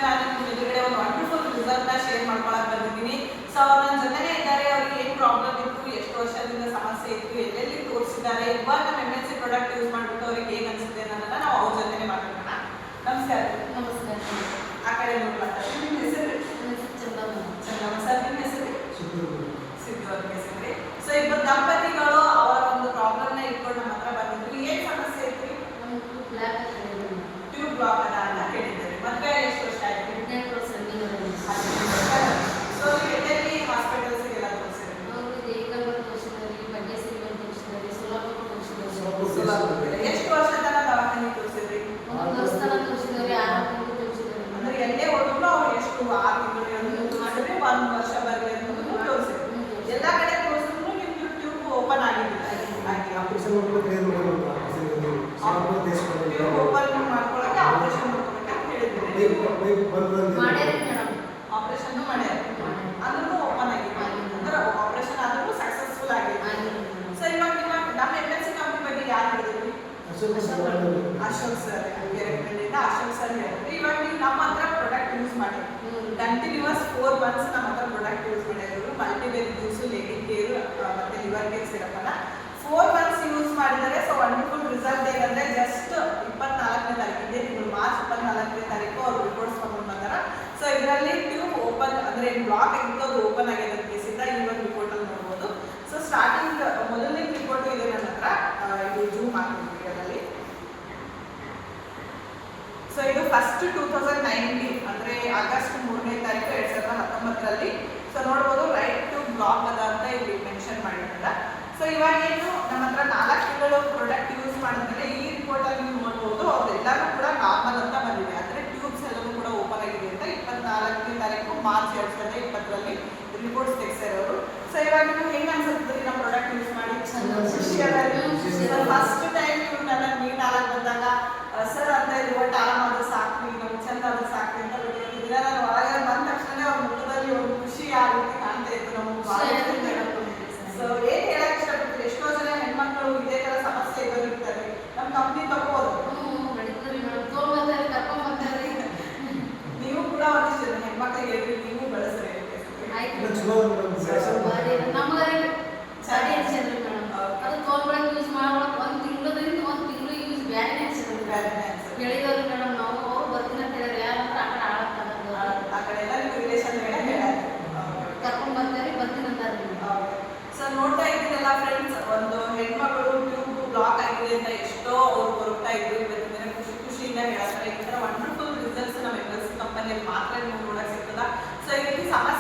ನಾನು ನಿಮ್ಮ ಎದುರುಗಡೆ ಒಂದು ವಂಡರ್ಫುಲ್ ರಿಸಲ್ಟ್ನ ಶೇರ್ ಮಾಡ್ಕೊಳಕ್ಕೆ ಬಂದಿದ್ದೀನಿ. ಸೊ ಅವ್ರು ನನ್ನ ಜೊತೆನೇ ಇದ್ದಾರೆ. ಅವ್ರಿಗೆ ಏನು ಪ್ರಾಬ್ಲಮ್ ಇತ್ತು, ಎಷ್ಟು ವರ್ಷದಿಂದ ಸಮಸ್ಯೆ ಇತ್ತು, ಎಲ್ಲೆಲ್ಲಿ ತೋರಿಸಿದ್ದಾರೆ, ಇವಾಗ ನಮ್ಮ MNC ಪ್ರಾಡಕ್ಟ್ ಯೂಸ್ ಮಾಡಿಬಿಟ್ಟು ಅವ್ರಿಗೆ ಹೇಗೆ ಅನಿಸುತ್ತೆ ಅನ್ನೋದನ್ನ ನಾವು ಅವ್ರ ಜೊತೆನೇ ಮಾತಾಡೋಣ. ನಮಸ್ಕಾರ. ನಮಸ್ಕಾರ. ಆ ಕಡೆ ನೋಡ್ಲಾ. ನಿಮ್ಮ ಹೆಸರು? ಚಂದಮ್ಮ ಸರ್. ನಿಮ್ಮ ಹೆಸರು? ಸಿದ್ದು ಅವ್ರ ಹೆಸರು. ಸೊ ಇಬ್ಬರು ದಂಪತಿಗಳು ಅವರ ಒಂದು ಪ್ರಾಬ್ಲಮ್ನ ಇಟ್ಕೊಂಡು ನಮ್ಮ ಹತ್ರ ಬಂದಿದ್ರು. ಏನು ಸಮಸ್ಯೆ ಇತ್ತು? ಟ್ಯೂಬ್ ಬ್ಲಾಕ್ ಅದ ಅಂತ ಹೇಳಿದ್ದಾರೆ. ಮದುವೆ ಎಷ್ಟು ವರ್ಷ ಆಯ್ತು? 18 ವರ್ಷ. ಸೊ ಎಲ್ಲೆಲ್ಲಿ ಹಾಸ್ಪಿಟಲ್ಸ್ಗೆಲ್ಲ ತೋರಿಸಿದ್ರು? ಎಷ್ಟು ವರ್ಷ ತನಕ ದವಾಖಾನೆ ತೋರಿಸಿದ್ರಿ? ಅಂದ್ರೆ ಎಲ್ಲೇ ಹೋದ್ರು ಅವ್ರು ಎಷ್ಟು 6 ತಿಂಗಳು ಮಾಡಿದ್ರೆ 1 ವರ್ಷ ಬರ್ಲಿ ಅಂತ ತೋರಿಸಿದ್ರು. ಎಲ್ಲ ಕಡೆ ತೋರಿಸಿದ್ರು ನಿಮ್ದು ಟ್ಯೂಬ್ ಓಪನ್ ಆಗಿಲ್ಲ. ಟ್ಯೂಬ್ ಓಪನ್ ಮಾಡ್ಕೊಳ್ಳೋಕೆ ಆಪರೇಷನ್ ಮಾಡ್ಕೊಬೇಕಂತ ಹೇಳಿದ್ರು. ಆಪರೇಷನ್ ಮಾಡ್ಯಾರ, ಅಂದ್ರೂ ಓಪನ್ ಆಗಿದೆ. ಅಂದ್ರೆ ಆಪರೇಷನ್ ಆದ್ರೂ ಸಕ್ಸಸ್ಫುಲ್ ಆಗಿದೆ. ಸೊ ಇವಾಗ ನಮ್ಮ MNC ಕಂಪನಿ ಬಗ್ಗೆ ಯಾರು ಹೇಳಿದ್ರಿ? ಅಶೋಕ್ ಸರ್. ಅಶೋಕ್ ಸರ್ ಹೇಳಿದ್ರಿ. ಇವಾಗ ನೀವು ನಮ್ಮ ಹತ್ರ ಪ್ರಾಡಕ್ಟ್ ಯೂಸ್ ಮಾಡಿ ಕಂಟಿನ್ಯೂಸ್ 4 ಮಂತ್ಸ್ ನಮ್ಮ ಹತ್ರ ಪ್ರಾಡಕ್ಟ್ ಯೂಸ್ ಮಾಡಿದ್ರು. ಮಲ್ಟಿವೇರಿ ಜ್ಯೂಸು, ಲೇಡಿ ಕೇರ್ ಮತ್ತೆ ಲಿವರ್ ಕೇರ್ ಸಿರಪ್ ಅನ್ನ 4 ಮಂತ್ಸ್ ಯೂಸ್ ಮಾಡಿದರೆ. ಸೊ ವಂಡರ್ಫುಲ್ ರಿಸಲ್ಟ್ ಏನಂದ್ರೆ ಜಸ್ಟ್ 24ನೇ ತಾರೀಕು, ಇದೇ ತಿಂಗಳು ಮಾರ್ಚ್ 24ನೇ ತಾರೀಕು ಅವ್ರು ರಿಪೋರ್ಟ್ಸ್ ತಗೊಂಡು ಬಂದಾರ. ಸೊ ಇದರಲ್ಲಿ ಟ್ಯೂಬ್ ಓಪನ್ ಅಂದ್ರೆ ಬ್ಲಾಕ್ ಆಗಿತ್ತು, ಅದು ಓಪನ್ ಆಗಿದೆ ಅಂತ ಕೇಸಿಂದ ಈ ಒಂದು ರಿಪೋರ್ಟ್ ಅಲ್ಲಿ ನೋಡ್ಬೋದು. ಸೊ ಸ್ಟಾರ್ಟಿಂಗ್ ಮೊದಲನೇ ರಿಪೋರ್ಟ್ ಇದೆ ನನ್ನ ಹತ್ರ. ಇದು ಜೂಮ್ ಆಗ್ತಿದೆ ಅದರಲ್ಲಿ. ಸೊ ಇದು ಫಸ್ಟ್ 2019 ಅಂದ್ರೆ ಆಗಸ್ಟ್ 3ನೇ ತಾರೀಕು 2019ರಲ್ಲಿ. ಸೊ ನೋಡ್ಬೋದು ರೈಟ್ ಟ್ಯೂಬ್ ಬ್ಲಾಕ್ ಅದ ಅಂತ ಇಲ್ಲಿ ಮೆನ್ಷನ್ ಮಾಡಿದ್ದಾರೆ. ಸೊ ಇವಾಗ ಏನು ನಮ್ಮ ಹತ್ರ 4 ತಿಂಗಳು ಪ್ರಾಡಕ್ಟ್ ಯೂಸ್ ಮಾಡಿದ್ಮೇಲೆ ಈ ರಿಪೋರ್ಟ್ ಅಲ್ಲಿ ನೀವು ನೋಡ್ಬೋದು ಅವ್ರೆಲ್ಲಾನು ಕೂಡ ನಾರ್ಮಲ್ ಅಂತ ಬಂದಿದೆ. ಅಂದ್ರೆ ಟ್ಯೂಬ್ಸ್ ಎಲ್ಲವೂ ಕೂಡ ಓಪನ್ ಆಗಿದೆ ಅಂತ 24ನೇ ತಾರೀಕು ಮಾರ್ಚ್ 2020ರಲ್ಲಿ ರಿಪೋರ್ಟ್ಸ್ ತೆಗೆಸಿರೋರು. ಸೊ ಇವಾಗ ನೀವು ಹೆಂಗ್ ಅನ್ಸುತ್ತೆ ನಮ್ಮ ಪ್ರಾಡಕ್ಟ್ ಯೂಸ್ ಮಾಡಿ? ಫಸ್ಟ್ ಟೈಮ್ ನೀವು ನನ್ನ ಮೀಟ್ ಆಗಕ್ಕೆ ಬಂದಾಗ ಸರ್ ಅಂತ ಇದು ಒಟ್ಟು ಆರಾಮಾದ್ರೆ ಸಾಕ್ರಿ, ನಮ್ಗೆ ಚಂದ ಆದ್ರೆ ಸಾಕ್ರಿ ಅಂತ ಬಿಟ್ಟಿದ್ದೀರ. ನಾನು ಹೊರಗಡೆ ಬಂದ ತಕ್ಷಣ ಅವ್ರ ಮುಖದಲ್ಲಿ ಒಂದು ಖುಷಿ ಆ ರೀತಿ ಕಾಣ್ತಾ ಇತ್ತು ನಮಗೆ. ಸೊ ಏನ್ ಹೇಳಕ್ ಇಷ್ಟಪಡ್ತೀರಿ? ಎಷ್ಟೋ ಜನ ಹೆಣ್ಮಕ್ಳು ಇದೇ ತರ ಸಮಸ್ಯೆ ಇರ್ತಾರೆ, ನಮ್ಮ ಕಂಪ್ನಿ ತಗೋಬೋದು. ನೀವು ಕೂಡ ಒಂದಿಷ್ಟು ಜನ ಹೆಣ್ಮಕ್ಳಿಗೆ ಹೇಳ್ರಿ, ನೀವು ಬೆಳೆಸ್ರಿ. ಆ ಕಡೆ ಎಲ್ಲ ನೀವು ರಿಲೇಷನ್ ಸೊ ನೋಡ್ತಾ ಇದ್ದೀರಲ್ಲ ಫ್ರೆಂಡ್ಸ್, ಒಂದು ಹೆಣ್ಮಗಳು ಟ್ಯೂಬ್ ಬ್ಲಾಕ್ ಆಗಿದೆ ಅಂತ ಎಷ್ಟೋ ಅವ್ರು ಹೊರಡ್ತಾ ಇದ್ರು. ಇವತ್ತಿನ ದಿನ ಖುಷಿಯಿಂದ ಹೇಳ್ತಾರೆ. ಈ ಥರ ವಂಡರ್ಫುಲ್ ರಿಸಲ್ಟ್ಸ್ ನಮ್ಮ MNC ಕಂಪನಿಯಲ್ಲಿ ಮಾತ್ರ ನೀವು ನೋಡಕ್ ಸಿಗ್ತದ. ಸೊ ಈ ರೀತಿ ಸಮಸ್ಯೆ